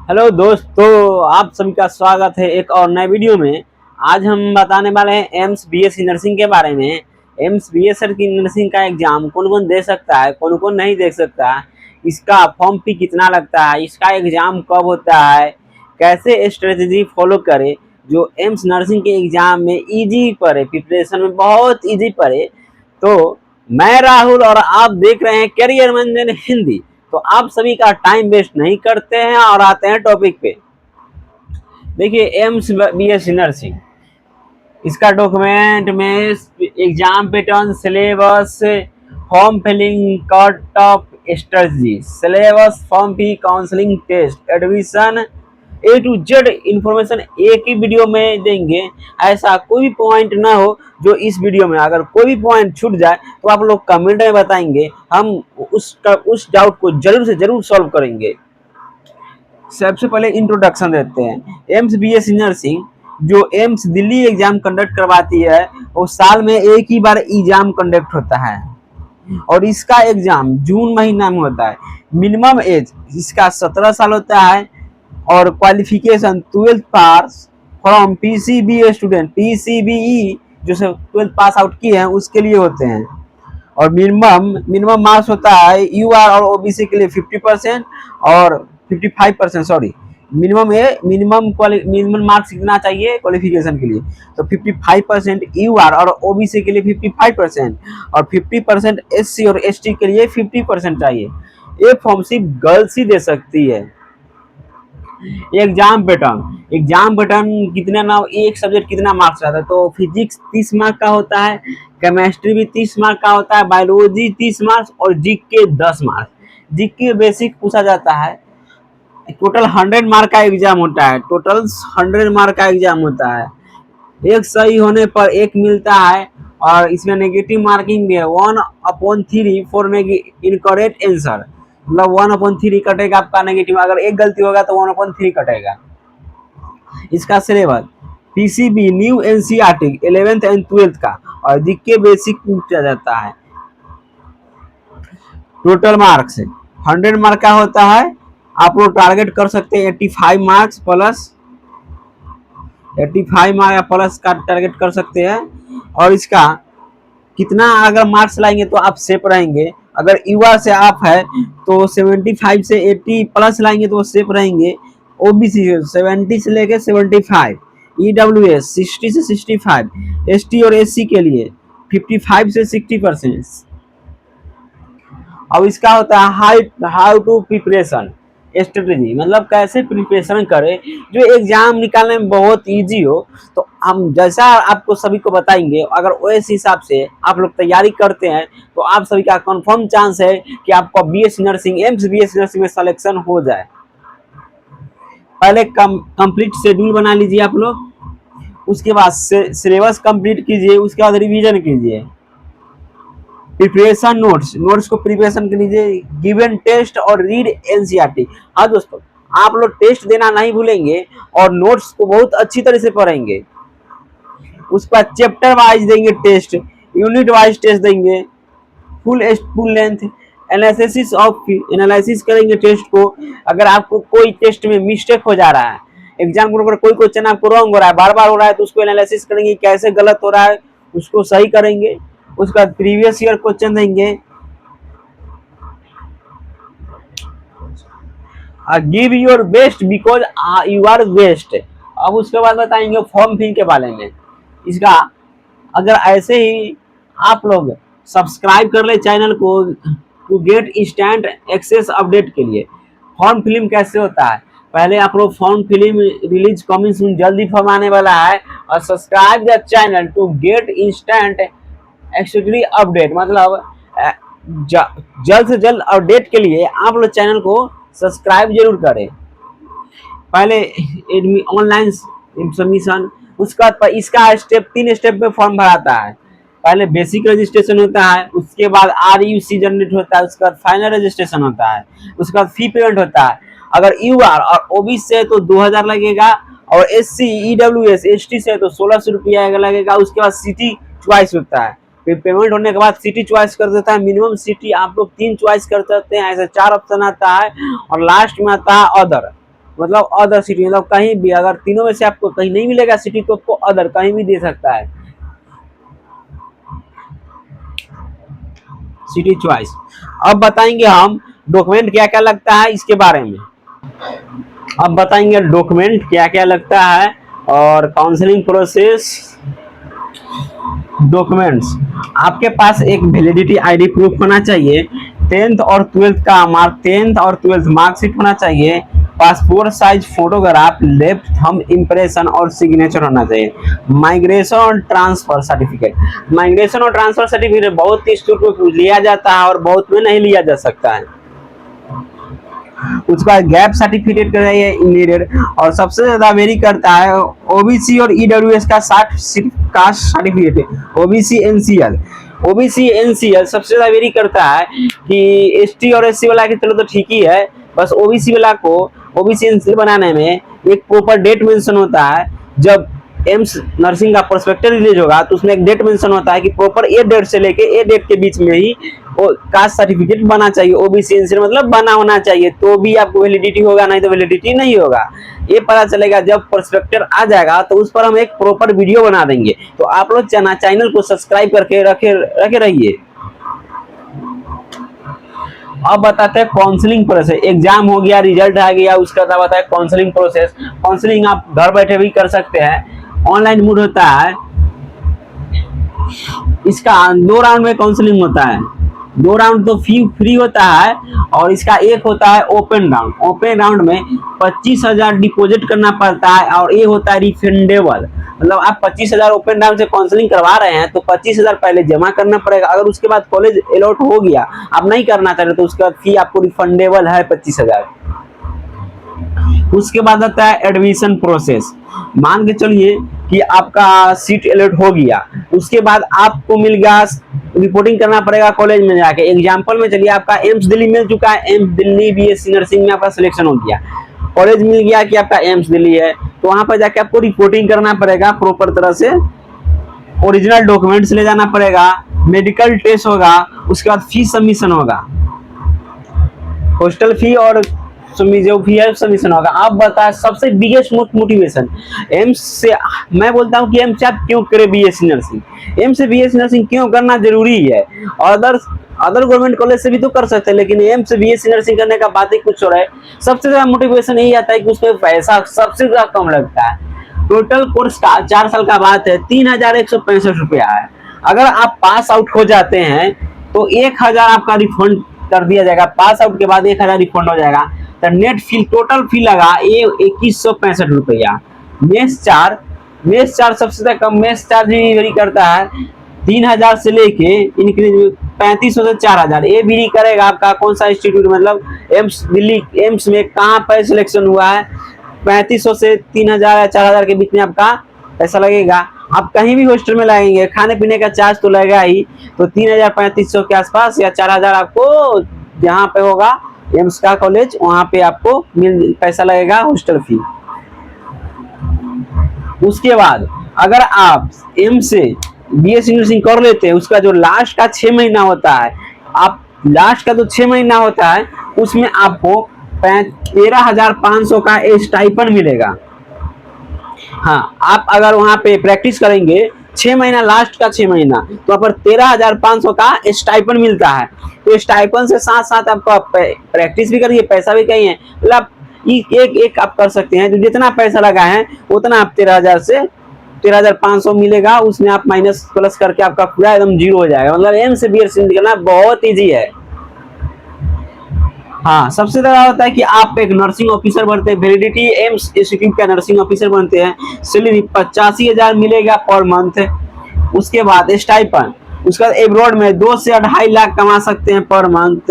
Hello दोस्तों, आप सभी का स्वागत है एक और नए वीडियो में। आज हम बताने वाले हैं एम्स बीएससी नर्सिंग के बारे में। एम्स बीएससी की नर्सिंग का एग्जाम कौन कौन दे सकता है, कौन कौन नहीं दे सकता, इसका फॉर्म फी कितना लगता है, इसका एग्जाम कब होता है, कैसे स्ट्रेटजी फॉलो करें जो एम्स नर्सिंग के एग्जाम में इजी पड़े, प्रिपरेशन में बहुत इजी पड़े। तो मैं राहुल और आप देख रहे हैं करियर मंजन हिंदी। तो आप सभी का टाइम वेस्ट नहीं करते हैं और आते हैं टॉपिक पे। देखिए, एम्स बीएससी नर्सिंग, इसका डॉक्यूमेंट में exam pattern, syllabus, form filling, cut off strategy, syllabus, form fee, counselling, test, admission, A to Z information एक ही वीडियो में देंगे। ऐसा कोई भी पॉइंट ना हो जो इस वीडियो में, अगर कोई भी पॉइंट छूट जाए तो आप लोग कमेंट में बताएंगे, हम उस डाउट को जरूर से जरूर सॉल्व करेंगे। सबसे पहले इंट्रोडक्शन देते हैं। एम्स बीएससी नर्सिंग जो एम्स दिल्ली एग्जाम कंडक्ट करवाती है, वो साल में एक ही बार एग्जाम कंडक्ट होता है और इसका एग्जाम जून महीना में होता है। मिनिमम एज इसका 17 साल होता है और qualification 12th pass from PCB student, पीसीबीई जो सब 12th पास आउट किए हैं उसके लिए होते हैं। और मिनिमम मार्क्स होता है यूआर और ओबीसी के लिए 50% और 55%, सॉरी, मिनिमम मार्क्स कितना चाहिए क्वालिफिकेशन के लिए, तो 55% यूआर और ओबीसी के लिए 55% और 50% एससी और एसटी के लिए 50% चाहिए। ये फॉर्म सिर्फ गर्ल्स ही दे सकती है। एग्जाम पैटर्न कितना ना, एक सब्जेक्ट कितना मार्क्स आता है, तो फिजिक्स 30 मार्क का होता है, केमिस्ट्री भी 30 मार्क का होता है, बायोलॉजी 30 मार्क्स और जीके 10 मार्क्स। जीके बेसिक पूछा जाता है। टोटल 100 मार्क का एग्जाम होता है, टोटल 100 मार्क का एग्जाम होता है। एक सही होने पर एक मिलता है और इसमें नेगेटिव मार्किंग भी है 1/3 फॉर इनकरेक्ट आंसर, मतलब 1/3 कटेगा आपका नेगेटिव, अगर एक गलती होगा तो 1/3 कटेगा। इसका syllabus PCB new NCERT 11th and 12th का और जीके बेसिक पूछा जाता है। टोटल मार्क्स 100 मार्क का होता है। आप लोग टारगेट कर सकते हैं 85 मार्क्स प्लस, 85 मार्क प्लस का टारगेट कर सकते हैं। और इसका कितना अगर मार्क्स लाएंगे तो आप सेफ रहेंगे। अगर युवा से आप है तो 75 से 80 प्लस लाएंगे तो सेफ रहेंगे। ओबीसी 70 से लेके 75, ईडब्ल्यूएस 60 से 65, एसटी और एससी के लिए 55 से 60%। अब इसका होता है हाउ टू प्रिपरेशन स्ट्रेटेजी, मतलब कैसे प्रिपरेशन करें जो एग्जाम निकालने में बहुत इजी हो। तो हम जैसा आपको सभी को बताएंगे, अगर उस हिसाब से आप लोग तैयारी करते हैं तो आप सभी का कंफर्म चांस है कि आपका BSc nursing, AIIMS BSc nursing में सिलेक्शन हो जाए। पहले कंप्लीट शेड्यूल बना लीजिए आप लोग, उसके बाद सिलेबस कंप्लीट कीजिए, उसके बाद रिवीजन कीजिए। प्रिपरेशन नोट्स को प्रिपरेशन कर लीजिए, गिवन टेस्ट और रीड एनसीईआरटी। हाँ दोस्तों, आप लोग टेस्ट देना नहीं भूलेंगे और नोट्स को बहुत अच्छी तरह से पढ़ेंगे। उसका चैप्टर वाइज देंगे टेस्ट, यूनिट वाइज टेस्ट देंगे, फुल लेंथ एनालिसिस करेंगे टेस्ट को। अगर आपको कोई टेस्ट में मिस्टेक हो जा रहा है, एग्जाम को कोई क्वेश्चन आपको रॉन्ग हो रहा है, बार बार हो रहा है, तो उसको एनालिसिस करेंगे कैसे गलत हो रहा है, उसको सही करेंगे। उसका प्रीवियस ईयर क्वेश्चन देंगे। Give your best because you are best. अब उसके बाद बताएंगे फॉर्म फिल के बारे में। इसका अगर ऐसे ही आप लोग सब्सक्राइब कर ले चैनल को to get instant access update के लिए। फॉर्म फिलिंग कैसे होता है, पहले आप लोग form filling release coming soon, जल्दी फॉर्म आने वाला है, और subscribe the channel to get instant actually update, मतलब जल्द से जल्द अपडेट के लिए आप लोग चैनल को सब्सक्राइब जरूर करें। पहले ऑनलाइन सबमिशन, उसका इसका स्टेप 3 स्टेप में फॉर्म भराता है। पहले बेसिक रजिस्ट्रेशन होता है, उसके बाद RUC जनरेट होता है, उसके बाद फाइनल रजिस्ट्रेशन होता है, उसके बाद फी पेमेंट होता है। अगर यूआर और ओबीसी से तो 2000 लगेगा और एससी, ईडब्ल्यूएस, एसटी से तो 1600 रुपया लगेगा। उसके बाद सिटी चॉइस होता है, फिर पेमेंट होने के बाद सिटी चॉइस कर देता है। मिनिमम सिटी आप लोग 3 चॉइस कर सकते हैं, ऐसे 4 ऑप्शन आता है और लास्ट में आता है अदर। मतलब अदर सिटी, मतलब कहीं भी अगर तीनों में से आपको कहीं नहीं मिलेगा सिटी तो आपको अदर कहीं भी दे सकता है सिटी चॉइस। अब बताएंगे हम डॉक्यूमेंट क्या क्या लगता है इसके बारे में। अब बताएंगे डॉक्यूमेंट क्या क्या लगता है और काउंसलिंग प्रोसेस। डॉक्यूमेंट्स, आपके पास एक वैलिडिटी आईडी प्रूफ होना चाहिए, 10th और 12th का मार्क 10th और 12th मार्कशीट होना चाहिए, passport size photograph, left thumb impression और सिग्नेचर होना चाहिए। माइग्रेशन और ट्रांसफर सर्टिफिकेट, माइग्रेशन और ट्रांसफर सर्टिफिकेट बहुत इंस्टीट्यूट में लिया जाता है और बहुत में नहीं लिया जा सकता है। उसके बाद गैप सर्टिफिकेट का है नीडेड, और सबसे ज्यादा वेरी करता है ओबीसी और ईडब्ल्यूएस का caste certificate, OBC NCL. OBC NCL सबसे ज्यादा वेरी करता है कि एसटी और एससी वाला की चलो तो ठीक ही है, बस ओबीसी वाला को ओबीसी एनसीएल बनाने में एक प्रॉपर डेट मेंशन होता है। जब एम्स नर्सिंग का प्रोस्पेक्टस रिलीज होगा तो उसमें एक डेट मेंशन होता है कि प्रॉपर ए डेट से लेके ए डेट के बीच में ही कास्ट सर्टिफिकेट बना चाहिए, ओबीसी एनसीएल मतलब बना होना चाहिए, तो भी आपको वैलिडिटी होगा, नहीं तो वैलिडिटी नहीं होगा। ये पता चलेगा जब प्रोस्पेक्टस आ जाएगा तो उस पर हम एक प्रॉपर वीडियो बना देंगे, तो आप लोग चैनल को सब्सक्राइब करके रखे रहिए। अब बताते हैं काउंसलिंग प्रोसेस। एग्जाम हो गया, रिजल्ट आ गया, उसका बाद बताया काउंसलिंग प्रोसेस। काउंसलिंग आप घर बैठे भी कर सकते हैं, ऑनलाइन मोड होता है। इसका 2 राउंड में काउंसलिंग होता है, 2 राउंड तो फ्री होता है और इसका एक होता है ओपन राउंड। ओपन राउंड में 25,000 डिपॉजिट करना पड़ता है और ये होता है रिफंडेबल, मतलब आप 25,000 ओपन राउंड से काउंसलिंग करवा रहे हैं तो 25,000 पहले जमा करना पड़ेगा। अगर उसके बाद कॉलेज अलॉट हो गया, आप नहीं करना चाह रहे तो उसके बाद फी आपको रिफंडेबल है 25,000। उसके बाद आता है एडमिशन प्रोसेस। मान के चलिए कि आपका सीट अलॉट हो गया, उसके बाद आपको मिल गया, रिपोर्टिंग करना पड़ेगा कॉलेज में जाके। एग्जांपल में चलिए आपका एम्स दिल्ली मिल चुका है, एम्स दिल्ली बीएससी नर्सिंग में आपका सिलेक्शन हो गया, कॉलेज मिल गया कि आपका एम्स दिल्ली है, तो वहां पर जाके आपको रिपोर्टिंग करना पड़ेगा प्रॉपर तरह से, ओरिजिनल डॉक्यूमेंट्स ले जाना पड़ेगा, मेडिकल टेस्ट होगा, उसके बाद फीस सबमिशन होगा, हॉस्टल फी और जो फी है सबमिशन होगा। आप बताएं सबसे बिगेस्ट मोटिवेशन एम्स से, मैं बोलता हूँ कि एम्स से आप क्यों करें बीएससी नर्सिंग, एम्स से बीएससी नर्सिंग क्यों करना जरूरी है। अदर गवर्नमेंट कॉलेज से भी तो कर सकते हैं, लेकिन एम्स से बीएससी नर्सिंग करने का बात ही कुछ हो रहा है। सबसे ज्यादा मोटिवेशन यही आता है कि उसमें पैसा सबसे ज्यादा कम लगता है। टोटल कोर्स का 4 साल का बात है, 3,165 रुपया है। अगर आप पास आउट हो जाते हैं तो 1,000 आपका रिफंड कर दिया जाएगा, पास आउट के बाद 1,000 रिफंड हो जाएगा। तो नेट फी टोटल फी लगा 2,165 रुपया। मेस चार्ज सबसे ज्यादा कम मेस चार्ज भी वेरी करता है, 3,000 से लेके इंक्रीज 3500 से 4,000। ये भी करेगा आपका कौन सा इंस्टीट्यूट, मतलब एम्स दिल्ली, एम्स में कहाँ पर सिलेक्शन हुआ है, 3500 से 3,000 या 4,000 के बीच में आपका पैसा लगेगा। आप कहीं भी हॉस्टल में लगेंगे, खाने पीने का चार्ज तो लगेगा ही, तो 3,000-3,500 के आसपास या 4,000 आपको जहाँ पे होगा एम्स का कॉलेज वहां पे आपको पैसा लगेगा हॉस्टल फी। उसके बाद अगर आप एम्स से बीएससी नर्सिंग कर लेते हैं, उसका जो लास्ट का 6 महीना होता है, आप लास्ट का जो 6 महीना होता है उसमें आपको 13,500 का स्टाइपेंड मिलेगा। हाँ, आप अगर वहां पे प्रैक्टिस करेंगे 6 महीना, लास्ट का 6 महीना, तो आप 13,500 का स्टाइपेंड मिलता है। तो स्टाइपेंड से साथ साथ आपको प्रैक्टिस भी करिए, पैसा भी कहीं है, मतलब एक आप कर सकते हैं। जो जितना पैसा लगा है उतना आप 13,000 से 13,500 मिलेगा, उसमें आप माइनस प्लस करके आपका पूरा एकदम जीरो हो जाएगा। मतलब एम से बीएससी निकलना बहुत ईजी है। हाँ, सबसे ज्यादा होता है कि आप एक नर्सिंग ऑफिसर बनते हैं, वैलिडिटी एम्स इंस्टीट्यूट का नर्सिंग ऑफिसर बनते हैं, सैलरी 85,000 मिलेगा पर मंथ। उसके बाद स्टाइपेंड, उसके बाद एब्रॉड में 2 से 2.5 लाख कमा सकते हैं पर मंथ।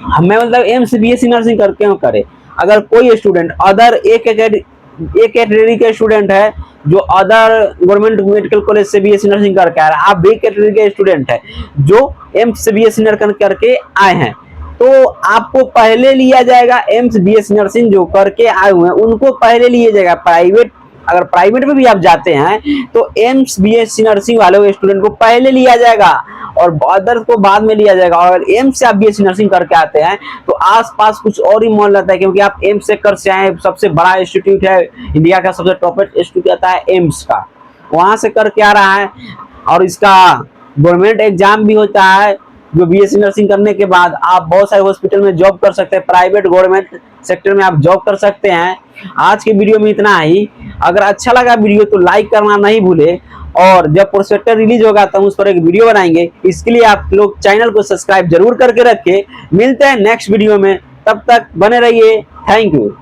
हमें मतलब एम्स बीएससी नर्सिंग कर क्यों करे। अगर कोई स्टूडेंट अदर एक कैटेगरी के स्टूडेंट है जो अदर गवर्नमेंट मेडिकल कॉलेज से बीएससी नर्सिंग करके आ रहा है, आप बी कैटेगरी के स्टूडेंट है जो एम्स से बीएससी नर्सिंग करके आए हैं, तो आपको पहले लिया जाएगा। एम्स बीएससी नर्सिंग जो करके आए हुए हैं उनको पहले लिया जाएगा। प्राइवेट अगर प्राइवेट में भी आप जाते हैं तो एम्स बीएससी नर्सिंग वाले स्टूडेंट को पहले लिया जाएगा और अदर्स को बाद में लिया जाएगा। और एम्स से आप बीएससी नर्सिंग करके आते हैं तो आसपास कुछ और ही माहौल रहता है, क्योंकि आप एम्स से कर से आए, सबसे बड़ा इंस्टीट्यूट है इंडिया का, सबसे टॉपेस्ट इंस्टीट्यूट आता है एम्स का, वहां से करके आ रहा है। और इसका गवर्नमेंट एग्जाम भी होता है, जो बीएससी नर्सिंग करने के बाद आप बहुत सारे हॉस्पिटल में जॉब कर सकते हैं, प्राइवेट गवर्नमेंट सेक्टर में आप जॉब कर सकते हैं। आज के वीडियो में इतना ही। अगर अच्छा लगा वीडियो तो लाइक करना नहीं भूले, और जब प्रोस्पेक्टर रिलीज होगा तो हम उस पर एक वीडियो बनाएंगे, इसके लिए आप लोग चैनल को सब्सक्राइब जरूर करके रखें। मिलते हैं नेक्स्ट वीडियो में, तब तक बने रहिए। Thank you.